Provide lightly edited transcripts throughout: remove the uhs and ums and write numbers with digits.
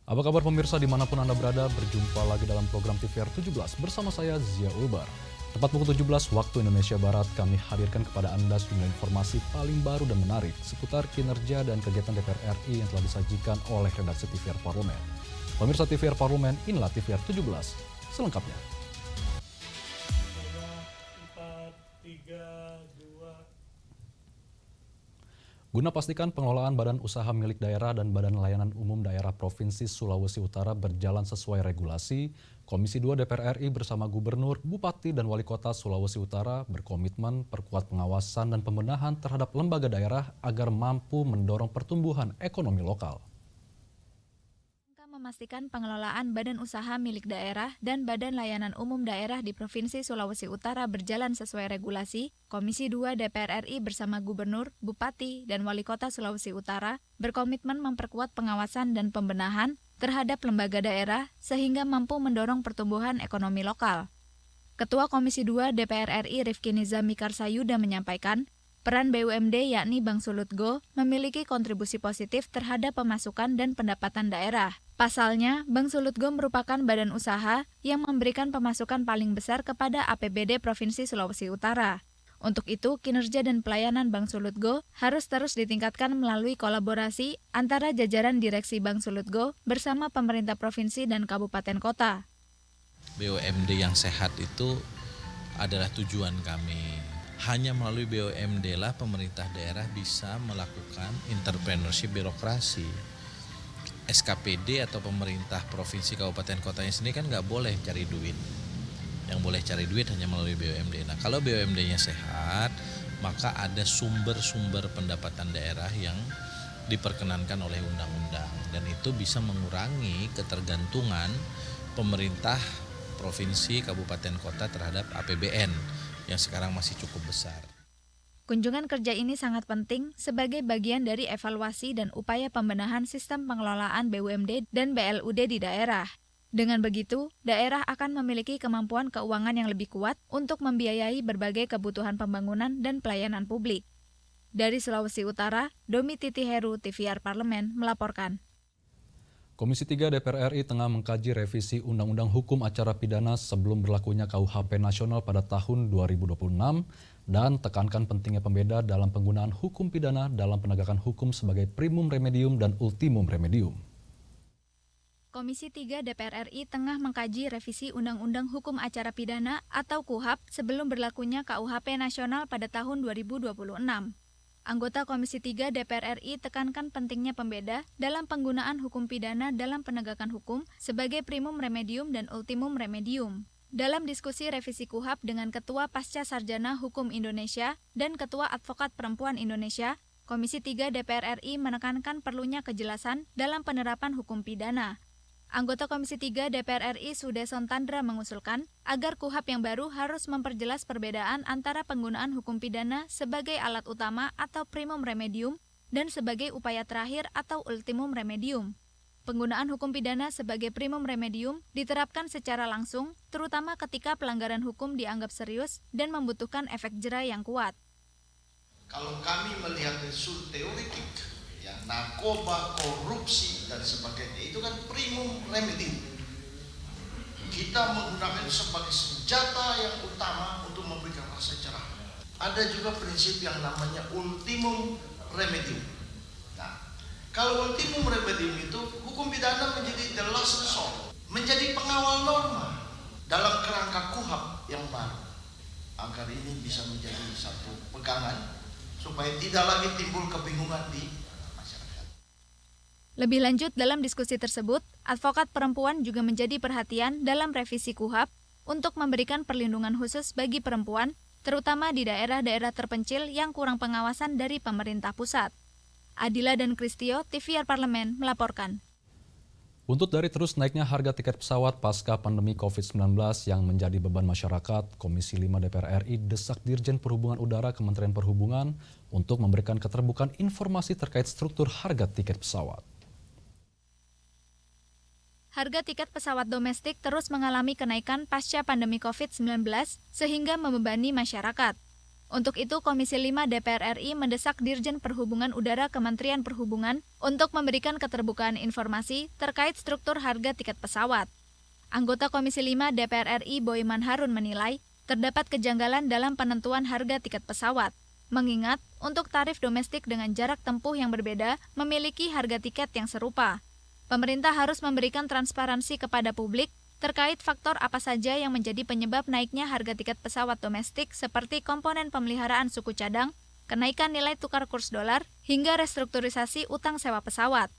Apa kabar pemirsa dimanapun Anda berada, berjumpa lagi dalam program TVR 17 bersama saya Zia Ulbar. Tepat pukul 17 waktu Indonesia Barat, kami hadirkan kepada Anda sejumlah informasi paling baru dan menarik seputar kinerja dan kegiatan DPR RI yang telah disajikan oleh redaksi TVR Parlemen. Pemirsa TVR Parlemen, inilah TVR 17 selengkapnya. 4, 3, 2. Guna pastikan pengelolaan badan usaha milik daerah dan badan layanan umum daerah Provinsi Sulawesi Utara berjalan sesuai regulasi, Komisi 2 DPR RI bersama Gubernur, Bupati, dan Wali Kota Sulawesi Utara berkomitmen perkuat pengawasan dan pembenahan terhadap lembaga daerah agar mampu mendorong pertumbuhan ekonomi lokal. Memastikan pengelolaan badan usaha milik daerah dan badan layanan umum daerah di Provinsi Sulawesi Utara berjalan sesuai regulasi, Komisi 2 DPR RI bersama Gubernur, Bupati, dan Wali Kota Sulawesi Utara berkomitmen memperkuat pengawasan dan pembenahan terhadap lembaga daerah sehingga mampu mendorong pertumbuhan ekonomi lokal. Ketua Komisi 2 DPR RI Rifki Nizami Karsayuda menyampaikan, peran BUMD yakni Bank Sulutgo memiliki kontribusi positif terhadap pemasukan dan pendapatan daerah. Pasalnya, Bank Sulutgo merupakan badan usaha yang memberikan pemasukan paling besar kepada APBD Provinsi Sulawesi Utara. Untuk itu, kinerja dan pelayanan Bank Sulutgo harus terus ditingkatkan melalui kolaborasi antara jajaran Direksi Bank Sulutgo bersama pemerintah provinsi dan kabupaten kota. BUMD yang sehat itu adalah tujuan kami. Hanya melalui BUMD lah pemerintah daerah bisa melakukan entrepreneurship birokrasi. SKPD atau pemerintah provinsi kabupaten kotanya sendiri kan nggak boleh cari duit. Yang boleh cari duit hanya melalui BUMD. Nah kalau BUMD-nya sehat, maka ada sumber-sumber pendapatan daerah yang diperkenankan oleh undang-undang. Dan itu bisa mengurangi ketergantungan pemerintah provinsi, kabupaten, kota terhadap APBN yang sekarang masih cukup besar. Kunjungan kerja ini sangat penting sebagai bagian dari evaluasi dan upaya pembenahan sistem pengelolaan BUMD dan BLUD di daerah. Dengan begitu, daerah akan memiliki kemampuan keuangan yang lebih kuat untuk membiayai berbagai kebutuhan pembangunan dan pelayanan publik. Dari Sulawesi Utara, Domi Titi Heru, TVR Parlemen, melaporkan. Komisi 3 DPR RI tengah mengkaji revisi Undang-Undang Hukum Acara Pidana sebelum berlakunya KUHP Nasional pada tahun 2026 dan tekankan pentingnya pembeda dalam penggunaan hukum pidana dalam penegakan hukum sebagai primum remedium dan ultimum remedium. Komisi 3 DPR RI tengah mengkaji revisi Undang-Undang Hukum Acara Pidana atau KUHAP sebelum berlakunya KUHP Nasional pada tahun 2026. Anggota Komisi 3 DPR RI tekankan pentingnya pembeda dalam penggunaan hukum pidana dalam penegakan hukum sebagai primum remedium dan ultimum remedium. Dalam diskusi revisi KUHAP dengan Ketua Pasca Sarjana Hukum Indonesia dan Ketua Advokat Perempuan Indonesia, Komisi 3 DPR RI menekankan perlunya kejelasan dalam penerapan hukum pidana. Anggota Komisi 3 DPR RI Sudeson Tandra mengusulkan agar KUHAP yang baru harus memperjelas perbedaan antara penggunaan hukum pidana sebagai alat utama atau primum remedium dan sebagai upaya terakhir atau ultimum remedium. Penggunaan hukum pidana sebagai primum remedium diterapkan secara langsung, terutama ketika pelanggaran hukum dianggap serius dan membutuhkan efek jera yang kuat. Kalau kami melihat dari sudut teoretik, ya, narkoba, korupsi, dan sebagainya, itu kan primum remedium. Kita menggunakan itu sebagai senjata yang utama untuk memberikan rasa cerah. Ada juga prinsip yang namanya ultimum remedium. Nah, kalau ultimum remedium itu, hukum pidana menjadi the last resort, menjadi pengawal norma dalam kerangka KUHAP yang baru, agar ini bisa menjadi satu pegangan supaya tidak lagi timbul kebingungan di masyarakat. Lebih lanjut dalam diskusi tersebut, advokat perempuan juga menjadi perhatian dalam revisi KUHAP untuk memberikan perlindungan khusus bagi perempuan, terutama di daerah-daerah terpencil yang kurang pengawasan dari pemerintah pusat. Adila dan Kristio, TVR Parlemen, melaporkan. Buntut dari terus naiknya harga tiket pesawat pasca pandemi COVID-19 yang menjadi beban masyarakat, Komisi 5 DPR RI desak Dirjen Perhubungan Udara Kementerian Perhubungan untuk memberikan keterbukaan informasi terkait struktur harga tiket pesawat. Harga tiket pesawat domestik terus mengalami kenaikan pasca pandemi COVID-19 sehingga membebani masyarakat. Untuk itu, Komisi 5 DPR RI mendesak Dirjen Perhubungan Udara Kementerian Perhubungan untuk memberikan keterbukaan informasi terkait struktur harga tiket pesawat. Anggota Komisi 5 DPR RI Boyman Harun menilai terdapat kejanggalan dalam penentuan harga tiket pesawat, mengingat untuk tarif domestik dengan jarak tempuh yang berbeda memiliki harga tiket yang serupa. Pemerintah harus memberikan transparansi kepada publik terkait faktor apa saja yang menjadi penyebab naiknya harga tiket pesawat domestik seperti komponen pemeliharaan suku cadang, kenaikan nilai tukar kurs dolar, hingga restrukturisasi utang sewa pesawat.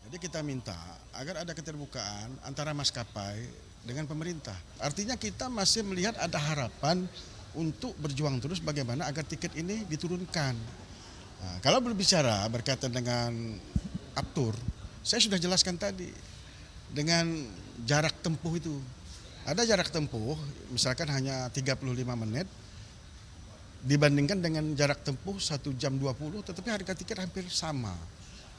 Jadi kita minta agar ada keterbukaan antara maskapai dengan pemerintah. Artinya kita masih melihat ada harapan untuk berjuang terus bagaimana agar tiket ini diturunkan. Nah, kalau berbicara berkaitan dengan Aptur, saya sudah jelaskan tadi. Dengan jarak tempuh itu. Ada jarak tempuh, misalkan hanya 35 menit, dibandingkan dengan jarak tempuh 1 jam 20, tetapi harga tiket hampir sama.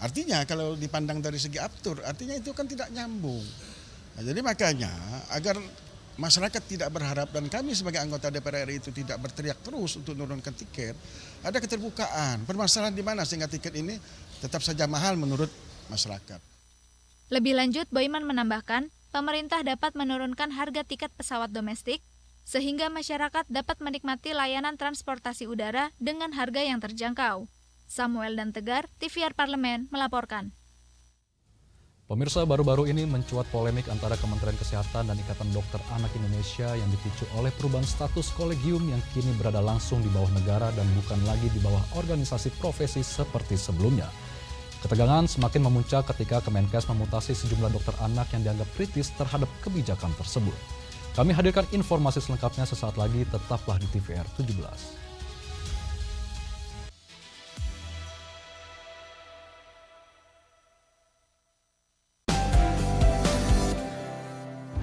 Artinya kalau dipandang dari segi Aptur, artinya itu kan tidak nyambung. Nah, jadi makanya agar masyarakat tidak berharap dan kami sebagai anggota DPR RI itu tidak berteriak terus untuk menurunkan tiket, ada keterbukaan. Permasalahan di mana sehingga tiket ini tetap saja mahal menurut masyarakat. Lebih lanjut, Boyman menambahkan, pemerintah dapat menurunkan harga tiket pesawat domestik sehingga masyarakat dapat menikmati layanan transportasi udara dengan harga yang terjangkau. Samuel dan Tegar, TVR Parlemen, melaporkan. Pemirsa, baru-baru ini mencuat polemik antara Kementerian Kesehatan dan Ikatan Dokter Anak Indonesia yang dipicu oleh perubahan status kolegium yang kini berada langsung di bawah negara dan bukan lagi di bawah organisasi profesi seperti sebelumnya. Ketegangan semakin memuncak ketika Kemenkes memutasi sejumlah dokter anak yang dianggap kritis terhadap kebijakan tersebut. Kami hadirkan informasi selengkapnya sesaat lagi, tetaplah di TVR 17.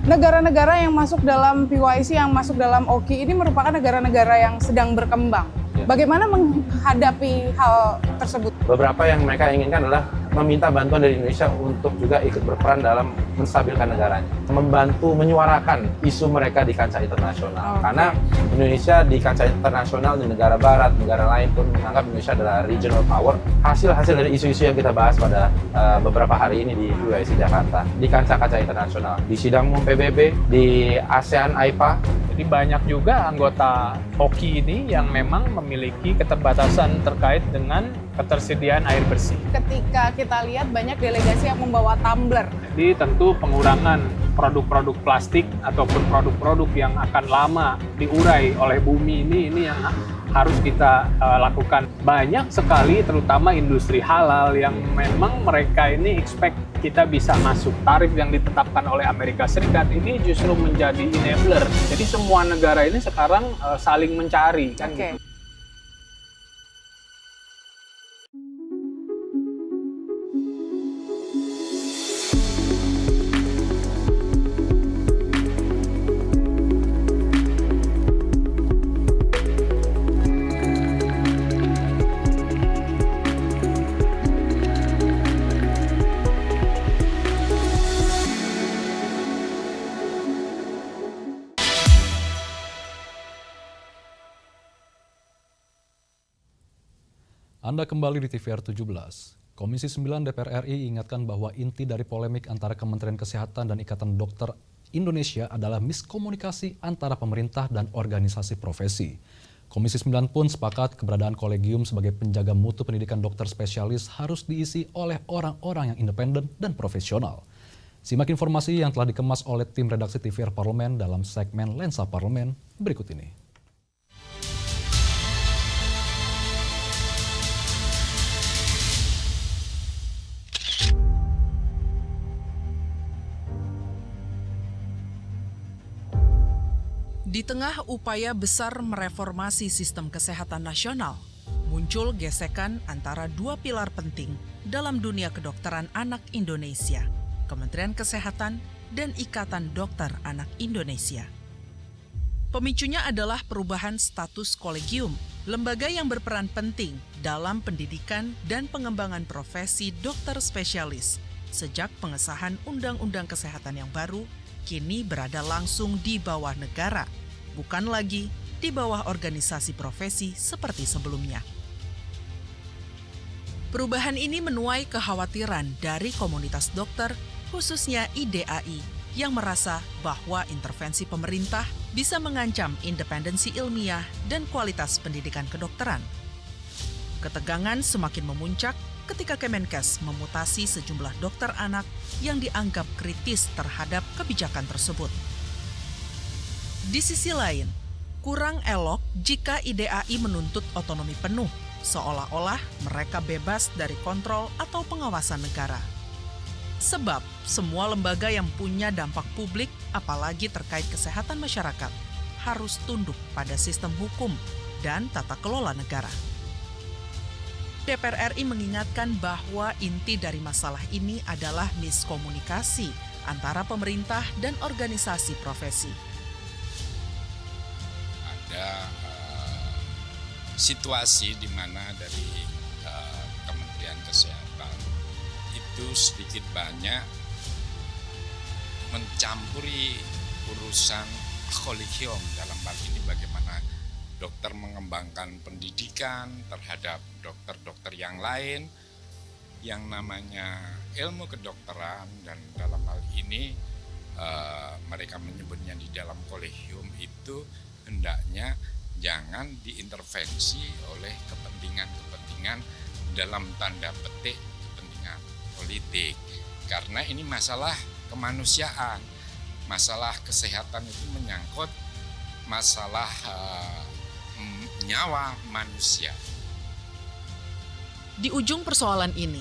Negara-negara yang masuk dalam PYC, yang masuk dalam OKI ini merupakan negara-negara yang sedang berkembang. Bagaimana menghadapi hal tersebut? Beberapa yang mereka inginkan adalah meminta bantuan dari Indonesia untuk juga ikut berperan dalam menstabilkan negaranya. Membantu menyuarakan isu mereka di kancah internasional. Karena Indonesia di kancah internasional, di negara barat, negara lain pun menganggap Indonesia adalah regional power. Hasil-hasil dari isu-isu yang kita bahas pada beberapa hari ini di PYC Jakarta, di kancah-kancah internasional, di sidang UMM PBB, di ASEAN AIPA. Jadi banyak juga anggota OKI ini yang memang memiliki keterbatasan terkait dengan ketersediaan air bersih. Ketika kita lihat banyak delegasi yang membawa tumbler. Jadi tentu pengurangan produk-produk plastik ataupun produk-produk yang akan lama diurai oleh bumi ini yang harus kita lakukan. Banyak sekali terutama industri halal yang memang mereka ini expect kita bisa masuk. Tarif yang ditetapkan oleh Amerika Serikat ini justru menjadi enabler. Jadi semua negara ini sekarang saling mencari kan gitu. Anda kembali di TVR 17. Komisi 9 DPR RI ingatkan bahwa inti dari polemik antara Kementerian Kesehatan dan Ikatan Dokter Indonesia adalah miskomunikasi antara pemerintah dan organisasi profesi. Komisi 9 pun sepakat keberadaan kolegium sebagai penjaga mutu pendidikan dokter spesialis harus diisi oleh orang-orang yang independen dan profesional. Simak informasi yang telah dikemas oleh tim redaksi TVR Parlemen dalam segmen Lensa Parlemen berikut ini. Di tengah upaya besar mereformasi sistem kesehatan nasional, muncul gesekan antara dua pilar penting dalam dunia kedokteran anak Indonesia, Kementerian Kesehatan dan Ikatan Dokter Anak Indonesia. Pemicunya adalah perubahan status kolegium, lembaga yang berperan penting dalam pendidikan dan pengembangan profesi dokter spesialis. Sejak pengesahan Undang-Undang Kesehatan yang baru, kini berada langsung di bawah negara, bukan lagi di bawah organisasi profesi seperti sebelumnya. Perubahan ini menuai kekhawatiran dari komunitas dokter, khususnya IDAI, yang merasa bahwa intervensi pemerintah bisa mengancam independensi ilmiah dan kualitas pendidikan kedokteran. Ketegangan semakin memuncak ketika Kemenkes memutasi sejumlah dokter anak yang dianggap kritis terhadap kebijakan tersebut. Di sisi lain, kurang elok jika IDAI menuntut otonomi penuh, seolah-olah mereka bebas dari kontrol atau pengawasan negara. Sebab semua lembaga yang punya dampak publik, apalagi terkait kesehatan masyarakat, harus tunduk pada sistem hukum dan tata kelola negara. DPR RI mengingatkan bahwa inti dari masalah ini adalah miskomunikasi antara pemerintah dan organisasi profesi. Ada situasi di mana dari Kementerian Kesehatan itu sedikit banyak mencampuri urusan kolegium, dalam hal ini bagaimana dokter mengembangkan pendidikan terhadap dokter-dokter yang lain, yang namanya ilmu kedokteran, dan dalam hal ini mereka menyebutnya di dalam kolegium itu hendaknya jangan diintervensi oleh kepentingan-kepentingan dalam tanda petik kepentingan politik, karena ini masalah kemanusiaan, masalah kesehatan itu menyangkut masalah nyawa manusia. Di ujung persoalan ini,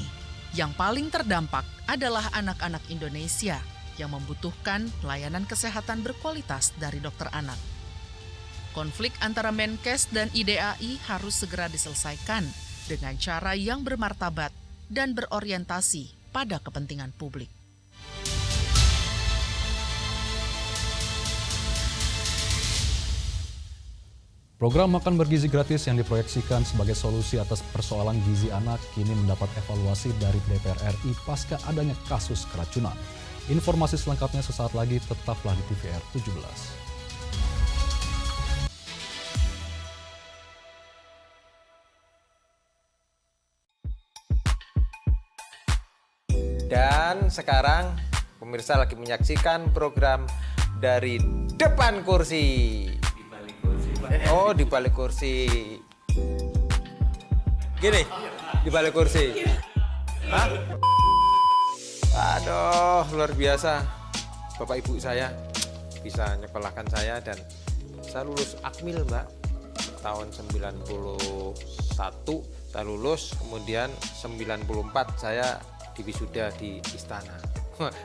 yang paling terdampak adalah anak-anak Indonesia yang membutuhkan pelayanan kesehatan berkualitas dari dokter anak. Konflik antara Menkes dan IDAI harus segera diselesaikan dengan cara yang bermartabat dan berorientasi pada kepentingan publik. Program makan bergizi gratis yang diproyeksikan sebagai solusi atas persoalan gizi anak kini mendapat evaluasi dari DPR RI pasca adanya kasus keracunan. Informasi selengkapnya sesaat lagi, tetaplah di TVR 17. Dan sekarang pemirsa lagi menyaksikan program dari depan kursi. Oh, di balik kursi. Gini, di balik kursi. Hah? Aduh, luar biasa. Bapak ibu saya bisa nyekolahkan saya, dan saya lulus Akmil, Mbak. Tahun 91 saya lulus, kemudian 94 saya diwisuda di istana.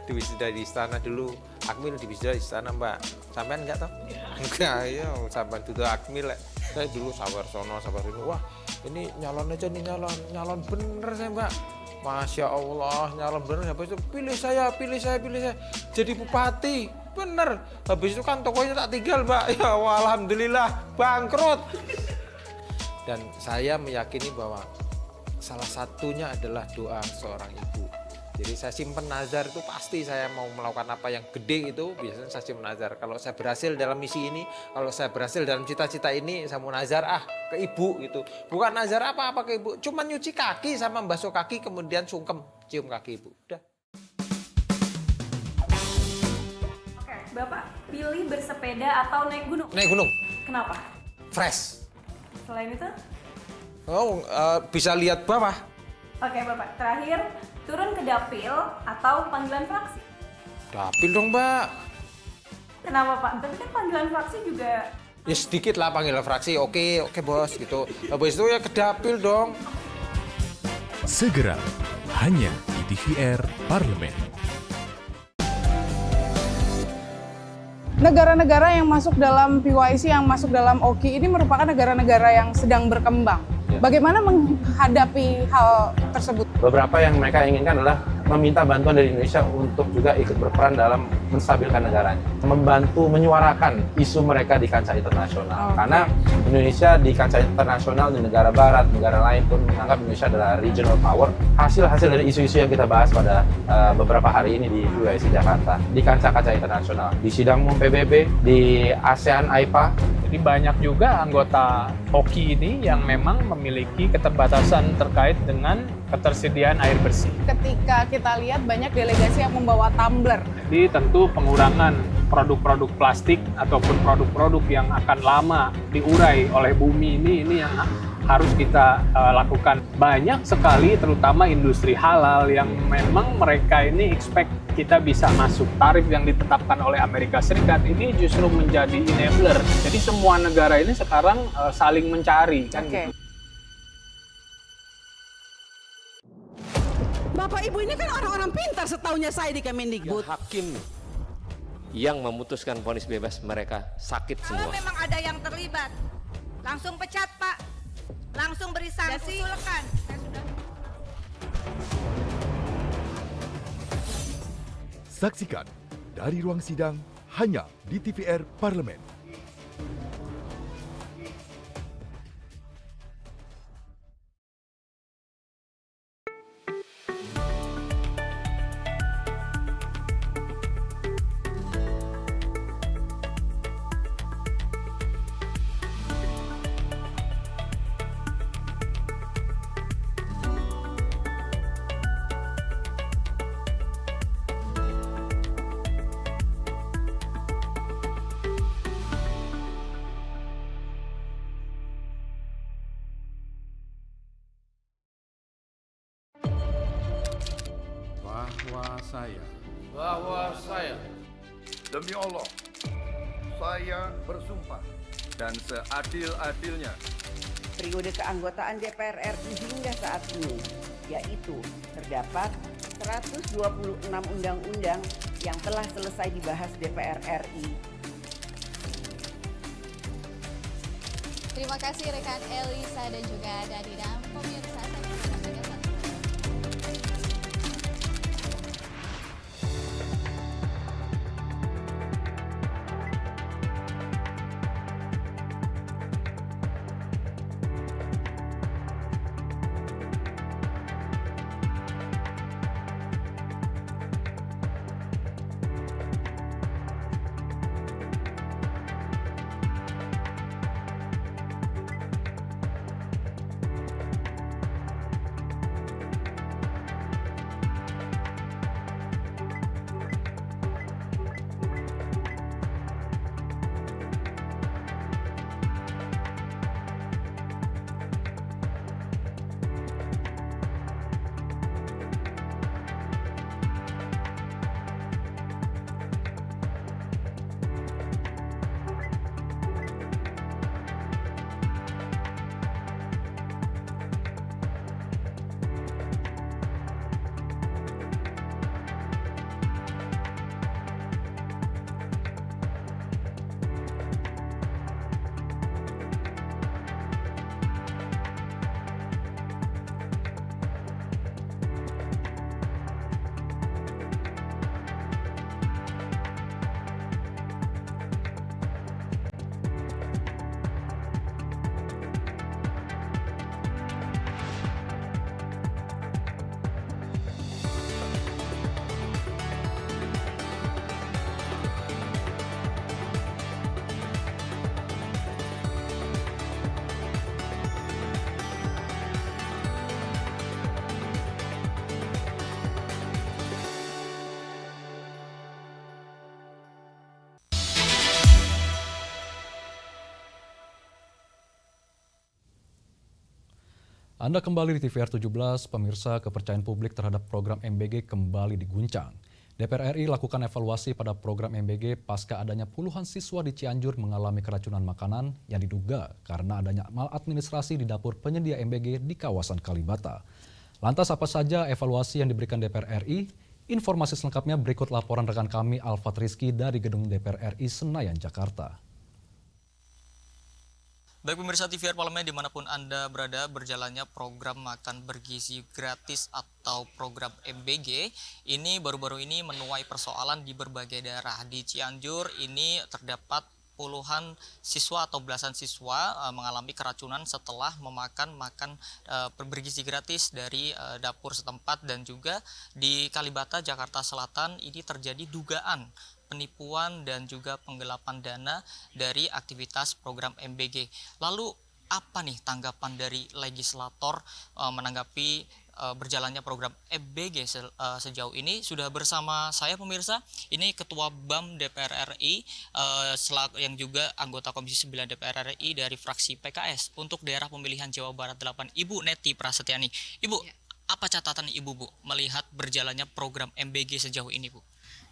Diwisuda di istana dulu. Akmil diwisuda di istana, Mbak. Sampean enggak toh? Enggak, ya sampean dulu Akmil. Saya dulu sabar sono. Wah, ini nyalon aja nih, nyalon bener saya, Mbak. Masya Allah, nyalon bener. Habis itu pilih saya. Jadi bupati. Bener. Habis itu kan tokonya tak tinggal, Mbak. Ya alhamdulillah, bangkrut. Dan saya meyakini bahwa salah satunya adalah doa seorang ibu. Jadi saya simpen nazar itu pasti saya mau melakukan apa yang gede itu, biasanya saya simpen nazar. Kalau saya berhasil dalam misi ini, kalau saya berhasil dalam cita-cita ini, saya mau nazar ke ibu gitu. Bukan nazar apa-apa ke ibu, cuma nyuci kaki sama membasuh kaki kemudian sungkem cium kaki ibu. Udah. Oke, Bapak pilih bersepeda atau naik gunung? Naik gunung. Kenapa? Fresh. Selain itu? Oh, bisa lihat bawah. Oke, Bapak. Terakhir, turun ke dapil atau panggilan fraksi? Dapil dong, Mbak. Kenapa, Pak? Tapi kan panggilan fraksi juga... Ya sedikit lah panggilan fraksi, oke bos gitu. Habis itu ya ke dapil dong. Segera, hanya di TVR Parlemen. Negara-negara yang masuk dalam PYC, yang masuk dalam OKI ini merupakan negara-negara yang sedang berkembang. Bagaimana menghadapi hal tersebut? Beberapa yang mereka inginkan adalah meminta bantuan dari Indonesia untuk juga ikut berperan dalam menstabilkan negaranya, membantu menyuarakan isu mereka di kancah internasional. Karena Indonesia di kancah internasional di negara barat, negara lain pun menganggap Indonesia adalah regional power. Hasil-hasil dari isu-isu yang kita bahas pada beberapa hari ini di PYC Jakarta, di kancah-kancah internasional, di sidang PBB, di ASEAN AIPA. Jadi banyak juga anggota OKI ini yang memang memiliki keterbatasan terkait dengan ketersediaan air bersih. Ketika kita lihat banyak delegasi yang membawa tumbler. Jadi tentu pengurangan produk-produk plastik ataupun produk-produk yang akan lama diurai oleh bumi ini yang harus kita lakukan. Banyak sekali terutama industri halal yang memang mereka ini expect kita bisa masuk. Tarif yang ditetapkan oleh Amerika Serikat ini justru menjadi enabler. Jadi semua negara ini sekarang saling mencari kan gitu. Bapak Ibu ini kan orang-orang pintar setaunya saya di Kemendikbud. Ya, hakim yang memutuskan vonis bebas mereka sakit semua. Kalau memang ada yang terlibat, langsung pecat Pak, langsung beri sanksi. Usulkan. Saksikan dari ruang sidang hanya di TVR Parlemen. Bahwa saya demi Allah saya bersumpah dan seadil-adilnya periode keanggotaan DPR RI hingga saat ini, yaitu terdapat 126 undang-undang yang telah selesai dibahas DPR RI. Terima kasih rekan Elisa dan juga Danida. Pemirsa, Anda kembali di TVR 17, pemirsa. Kepercayaan publik terhadap program MBG kembali diguncang. DPR RI lakukan evaluasi pada program MBG pasca adanya puluhan siswa di Cianjur mengalami keracunan makanan yang diduga karena adanya maladministrasi di dapur penyedia MBG di kawasan Kalibata. Lantas apa saja evaluasi yang diberikan DPR RI? Informasi selengkapnya berikut laporan rekan kami Alfat Rizky dari Gedung DPR RI Senayan, Jakarta. Baik pemirsa TVR Parlemen dimanapun Anda berada, berjalannya program makan bergizi gratis atau program MBG ini baru-baru ini menuai persoalan di berbagai daerah. Di Cianjur ini terdapat puluhan siswa atau belasan siswa mengalami keracunan setelah memakan bergizi gratis dari dapur setempat, dan juga di Kalibata, Jakarta Selatan ini terjadi dugaan penipuan dan juga penggelapan dana dari aktivitas program MBG. Lalu apa nih tanggapan dari legislator menanggapi berjalannya program MBG sejauh ini? Sudah bersama saya pemirsa, ini Ketua BAM DPR RI yang juga anggota Komisi 9 DPR RI dari fraksi PKS untuk daerah pemilihan Jawa Barat 8, Ibu Neti Prasetyani. Ibu, apa catatan Ibu Bu melihat berjalannya program MBG sejauh ini, Bu?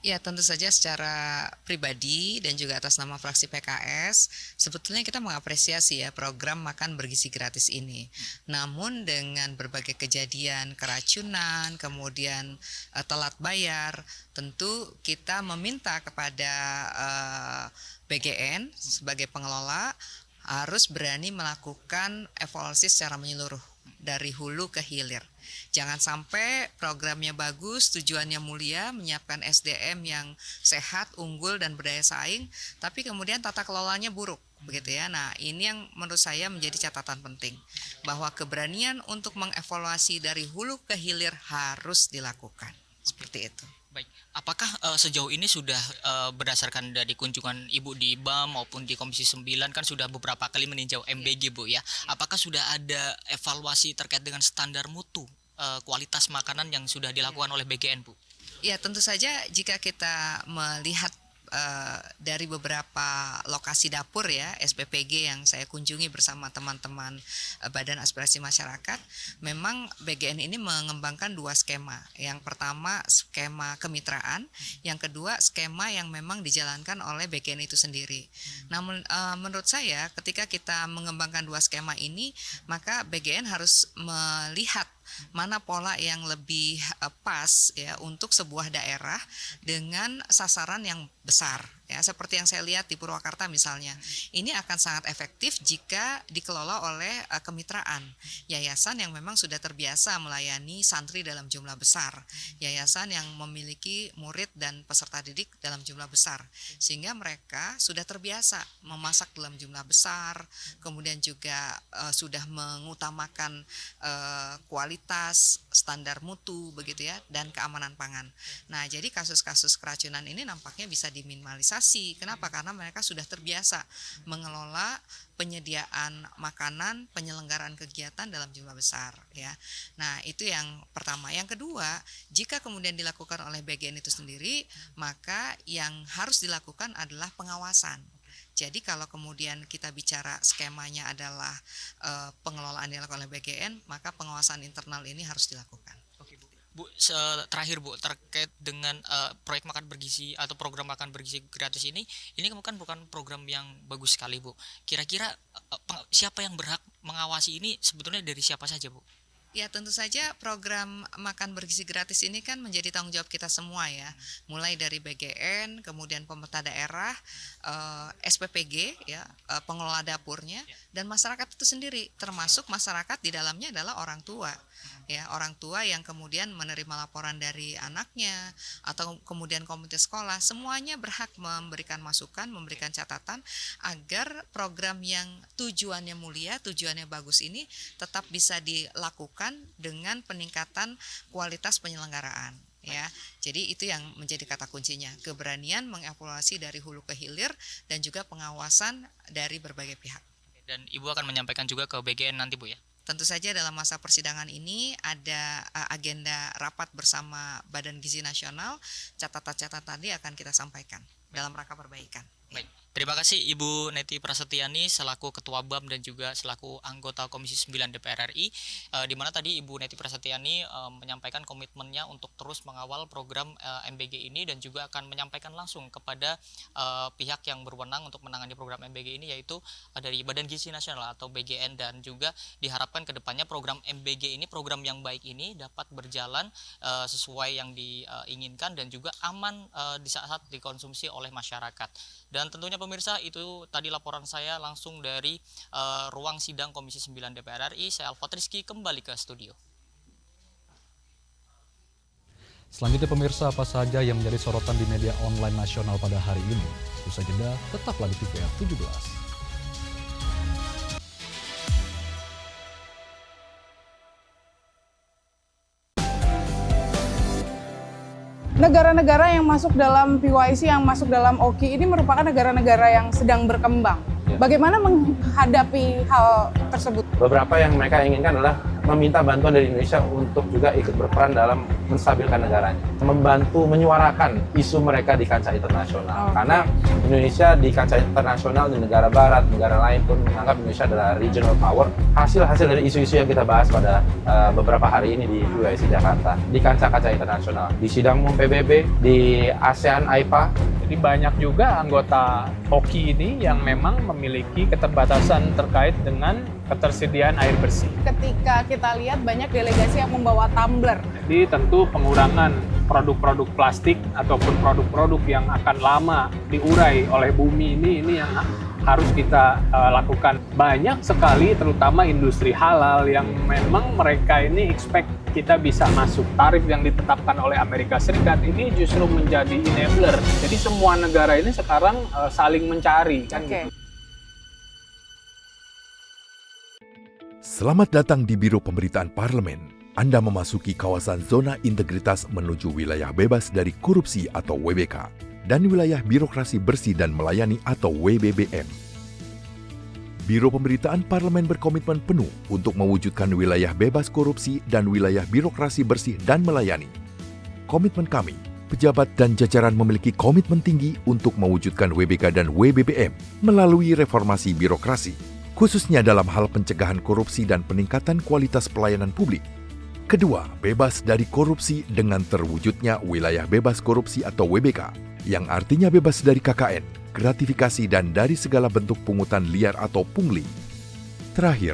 Ya, tentu saja secara pribadi dan juga atas nama fraksi PKS, sebetulnya kita mengapresiasi ya program makan bergizi gratis ini. Namun dengan berbagai kejadian keracunan, kemudian telat bayar, tentu kita meminta kepada BGN sebagai pengelola harus berani melakukan evaluasi secara menyeluruh dari hulu ke hilir. Jangan sampai programnya bagus, tujuannya mulia, menyiapkan SDM yang sehat, unggul, dan berdaya saing, tapi kemudian tata kelolanya buruk, begitu ya. Nah, ini yang menurut saya menjadi catatan penting, bahwa keberanian untuk mengevaluasi dari hulu ke hilir harus dilakukan. Seperti itu. Baik, apakah sejauh ini sudah berdasarkan dari kunjungan Ibu di BAM maupun di Komisi 9 kan sudah beberapa kali meninjau MBG, Bu ya. Apakah sudah ada evaluasi terkait dengan standar mutu kualitas makanan yang sudah dilakukan oleh BGN, Bu? Ya, tentu saja jika kita melihat dari beberapa lokasi dapur ya SPPG yang saya kunjungi bersama teman-teman Badan Aspirasi Masyarakat, memang BGN ini mengembangkan dua skema. Yang pertama skema kemitraan, yang kedua skema yang memang dijalankan oleh BGN itu sendiri. Namun menurut saya ketika kita mengembangkan dua skema ini, maka BGN harus melihat mana pola yang lebih pas ya untuk sebuah daerah dengan sasaran yang besar ya, seperti yang saya lihat di Purwakarta misalnya. Ini akan sangat efektif jika dikelola oleh kemitraan, yayasan yang memang sudah terbiasa melayani santri dalam jumlah besar, yayasan yang memiliki murid dan peserta didik dalam jumlah besar, sehingga mereka sudah terbiasa memasak dalam jumlah besar, kemudian juga sudah mengutamakan kualitas, standar mutu begitu ya, dan keamanan pangan. Nah, jadi kasus-kasus keracunan ini nampaknya bisa diminimalisasi. Kenapa? Karena mereka sudah terbiasa mengelola penyediaan makanan, penyelenggaraan kegiatan dalam jumlah besar ya. Nah, itu yang pertama. Yang kedua, jika kemudian dilakukan oleh BGN itu sendiri, maka yang harus dilakukan adalah pengawasan. Jadi kalau kemudian kita bicara skemanya adalah pengelolaan yang dilakukan oleh BGN, maka pengawasan internal ini harus dilakukan. Oke, Bu, terakhir Bu, terkait dengan proyek makan bergizi atau program makan bergizi gratis ini kan bukan program yang bagus sekali, Bu. Kira-kira siapa yang berhak mengawasi ini sebetulnya dari siapa saja, Bu? Ya, tentu saja program makan bergizi gratis ini kan menjadi tanggung jawab kita semua ya. Mulai dari BGN, kemudian pemerintah daerah, SPPG ya, pengelola dapurnya, dan masyarakat itu sendiri, termasuk masyarakat di dalamnya adalah orang tua. Ya, orang tua yang kemudian menerima laporan dari anaknya atau kemudian komite sekolah, semuanya berhak memberikan masukan, memberikan catatan agar program yang tujuannya mulia, tujuannya bagus ini tetap bisa dilakukan dengan peningkatan kualitas penyelenggaraan ya. Jadi itu yang menjadi kata kuncinya, keberanian mengevaluasi dari hulu ke hilir dan juga pengawasan dari berbagai pihak. Dan Ibu akan menyampaikan juga ke BGN nanti, Bu ya? Tentu saja dalam masa persidangan ini ada agenda rapat bersama Badan Gizi Nasional, catatan-catatan tadi akan kita sampaikan dalam rangka perbaikan. Baik. Terima kasih Ibu Neti Prasetyani selaku Ketua BAM dan juga selaku anggota Komisi 9 DPR RI, di mana tadi Ibu Neti Prasetyani menyampaikan komitmennya untuk terus mengawal program MBG ini dan juga akan menyampaikan langsung kepada pihak yang berwenang untuk menangani program MBG ini, yaitu dari Badan Gizi Nasional atau BGN, dan juga diharapkan ke depannya program MBG ini, program yang baik ini dapat berjalan sesuai yang diinginkan dan juga aman di saat dikonsumsi oleh masyarakat. Dan Dan tentunya pemirsa, itu tadi laporan saya langsung dari ruang sidang Komisi 9 DPR RI. Saya Alfat Rizky, kembali ke studio. Selanjutnya pemirsa, apa saja yang menjadi sorotan di media online nasional pada hari ini? Usai jeda, tetaplah di TVR 17. Negara-negara yang masuk dalam PYC, yang masuk dalam OKI ini merupakan negara-negara yang sedang berkembang. Bagaimana menghadapi hal tersebut? Beberapa yang mereka inginkan adalah meminta bantuan dari Indonesia untuk juga ikut berperan dalam menstabilkan negaranya, membantu menyuarakan isu mereka di kancah internasional. Karena Indonesia di kancah internasional, di negara barat, negara lain pun menganggap Indonesia adalah regional power. Hasil-hasil dari isu-isu yang kita bahas pada beberapa hari ini di PYC Jakarta, di kancah-kancah internasional, di sidang umum PBB, di ASEAN AIPA. Jadi banyak juga anggota OKI ini yang memang memiliki keterbatasan terkait dengan ketersediaan air bersih. Ketika kita lihat banyak delegasi yang membawa tumbler. Jadi tentu pengurangan produk-produk plastik ataupun produk-produk yang akan lama diurai oleh bumi ini yang harus kita lakukan. Banyak sekali terutama industri halal yang memang mereka ini expect kita bisa masuk. Tarif yang ditetapkan oleh Amerika Serikat ini justru menjadi enabler. Jadi semua negara ini sekarang saling mencari kan gitu. Selamat datang di Biro Pemberitaan Parlemen. Anda memasuki kawasan zona integritas menuju wilayah bebas dari korupsi atau WBK dan wilayah birokrasi bersih dan melayani atau WBBM. Biro Pemberitaan Parlemen berkomitmen penuh untuk mewujudkan wilayah bebas korupsi dan wilayah birokrasi bersih dan melayani. Komitmen kami, pejabat dan jajaran memiliki komitmen tinggi untuk mewujudkan WBK dan WBBM melalui reformasi birokrasi, khususnya dalam hal pencegahan korupsi dan peningkatan kualitas pelayanan publik. Kedua, bebas dari korupsi dengan terwujudnya wilayah bebas korupsi atau WBK, yang artinya bebas dari KKN, gratifikasi dan dari segala bentuk pungutan liar atau pungli. Terakhir,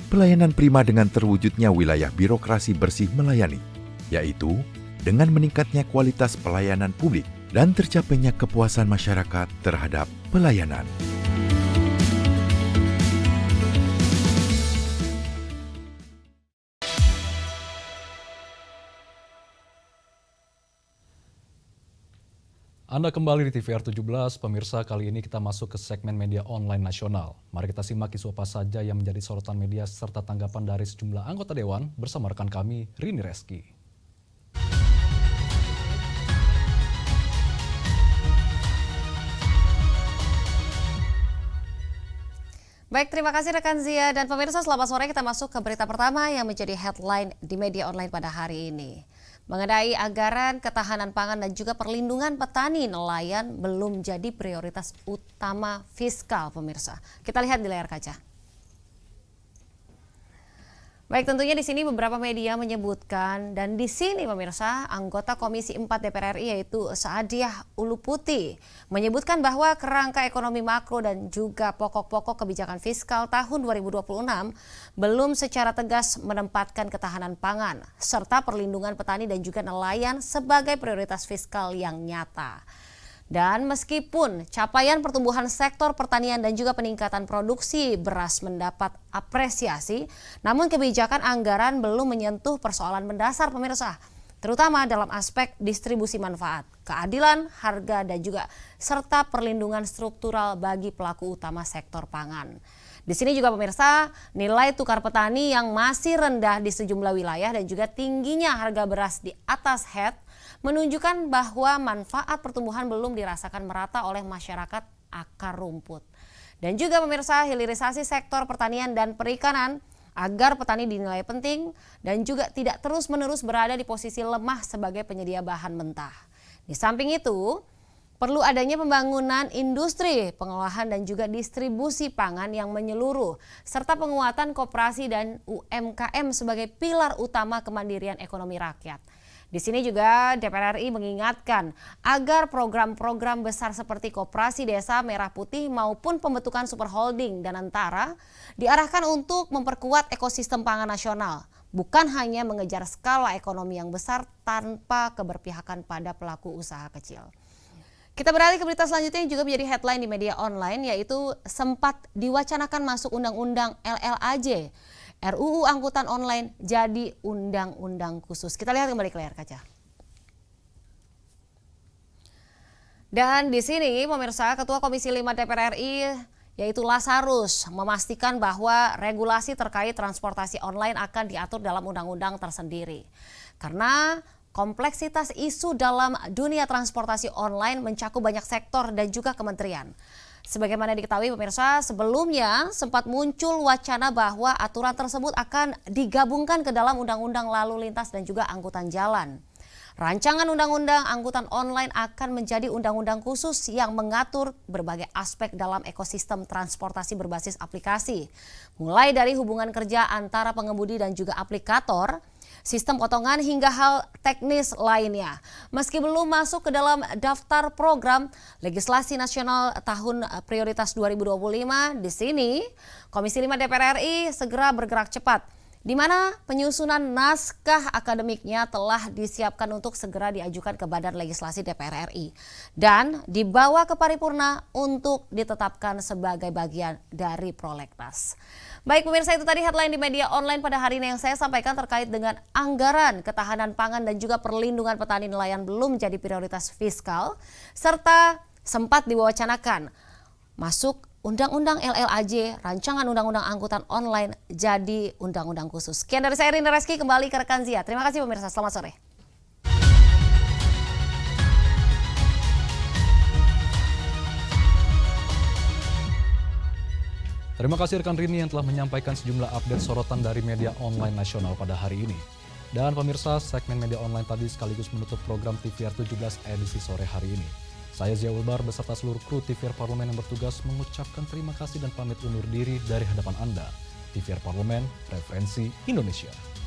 pelayanan prima dengan terwujudnya wilayah birokrasi bersih melayani, yaitu dengan meningkatnya kualitas pelayanan publik dan tercapainya kepuasan masyarakat terhadap pelayanan. Anda kembali di TVR 17, pemirsa. Kali ini kita masuk ke segmen media online nasional. Mari kita simak isu apa saja yang menjadi sorotan media serta tanggapan dari sejumlah anggota Dewan bersama rekan kami, Rini Reski. Baik, terima kasih rekan Zia dan pemirsa. Selamat sore, kita masuk ke berita pertama yang menjadi headline di media online pada hari ini. Mengenai anggaran ketahanan pangan dan juga perlindungan petani nelayan belum jadi prioritas utama fiskal, pemirsa. Kita lihat di layar kaca. Baik, tentunya di sini beberapa media menyebutkan dan di sini pemirsa anggota Komisi 4 DPR RI yaitu Saadiah Uluputi menyebutkan bahwa kerangka ekonomi makro dan juga pokok-pokok kebijakan fiskal tahun 2026 belum secara tegas menempatkan ketahanan pangan serta perlindungan petani dan juga nelayan sebagai prioritas fiskal yang nyata. Dan meskipun capaian pertumbuhan sektor pertanian dan juga peningkatan produksi beras mendapat apresiasi, namun kebijakan anggaran belum menyentuh persoalan mendasar pemirsa, terutama dalam aspek distribusi manfaat, keadilan, harga, dan juga serta perlindungan struktural bagi pelaku utama sektor pangan. Di sini juga pemirsa, nilai tukar petani yang masih rendah di sejumlah wilayah dan juga tingginya harga beras di atas head menunjukkan bahwa manfaat pertumbuhan belum dirasakan merata oleh masyarakat akar rumput. Dan juga pemirsa, hilirisasi sektor pertanian dan perikanan agar petani dinilai penting dan juga tidak terus-menerus berada di posisi lemah sebagai penyedia bahan mentah. Di samping itu, perlu adanya pembangunan industri, pengolahan dan juga distribusi pangan yang menyeluruh, serta penguatan koperasi dan UMKM sebagai pilar utama kemandirian ekonomi rakyat. Di sini juga DPR RI mengingatkan agar program-program besar seperti Koperasi Desa Merah Putih maupun pembentukan superholding dan Antara diarahkan untuk memperkuat ekosistem pangan nasional, bukan hanya mengejar skala ekonomi yang besar tanpa keberpihakan pada pelaku usaha kecil. Kita beralih ke berita selanjutnya yang juga menjadi headline di media online, yaitu sempat diwacanakan masuk undang-undang LLAJ. RUU Angkutan Online jadi undang-undang khusus. Kita lihat kembali ke layar kaca. Dan di sini pemirsa, Ketua Komisi 5 DPR RI yaitu Lazarus memastikan bahwa regulasi terkait transportasi online akan diatur dalam undang-undang tersendiri. Karena kompleksitas isu dalam dunia transportasi online mencakup banyak sektor dan juga kementerian. Sebagaimana diketahui pemirsa, sebelumnya sempat muncul wacana bahwa aturan tersebut akan digabungkan ke dalam Undang-Undang Lalu Lintas dan juga Angkutan Jalan. Rancangan Undang-Undang Angkutan Online akan menjadi undang-undang khusus yang mengatur berbagai aspek dalam ekosistem transportasi berbasis aplikasi. Mulai dari hubungan kerja antara pengemudi dan juga aplikator, sistem potongan hingga hal teknis lainnya. Meski belum masuk ke dalam daftar program legislasi nasional tahun prioritas 2025, di sini Komisi 5 DPR RI segera bergerak cepat, di mana penyusunan naskah akademiknya telah disiapkan untuk segera diajukan ke Badan Legislasi DPR RI dan dibawa ke paripurna untuk ditetapkan sebagai bagian dari prolegnas. Baik pemirsa, itu tadi headline di media online pada hari ini yang saya sampaikan terkait dengan anggaran ketahanan pangan dan juga perlindungan petani nelayan belum menjadi prioritas fiskal, serta sempat diwacanakan masuk Undang-Undang LLAJ, Rancangan Undang-Undang Angkutan Online jadi undang-undang khusus. Sekian dari saya, Rinda Reski, kembali ke rekan Zia. Terima kasih pemirsa, selamat sore. Terima kasih rekan Rini yang telah menyampaikan sejumlah update sorotan dari media online nasional pada hari ini. Dan pemirsa, segmen media online tadi sekaligus menutup program TVR 17 edisi sore hari ini. Saya Zia Ulbar beserta seluruh kru TVR Parlemen yang bertugas mengucapkan terima kasih dan pamit undur diri dari hadapan Anda. TVR Parlemen, referensi Indonesia.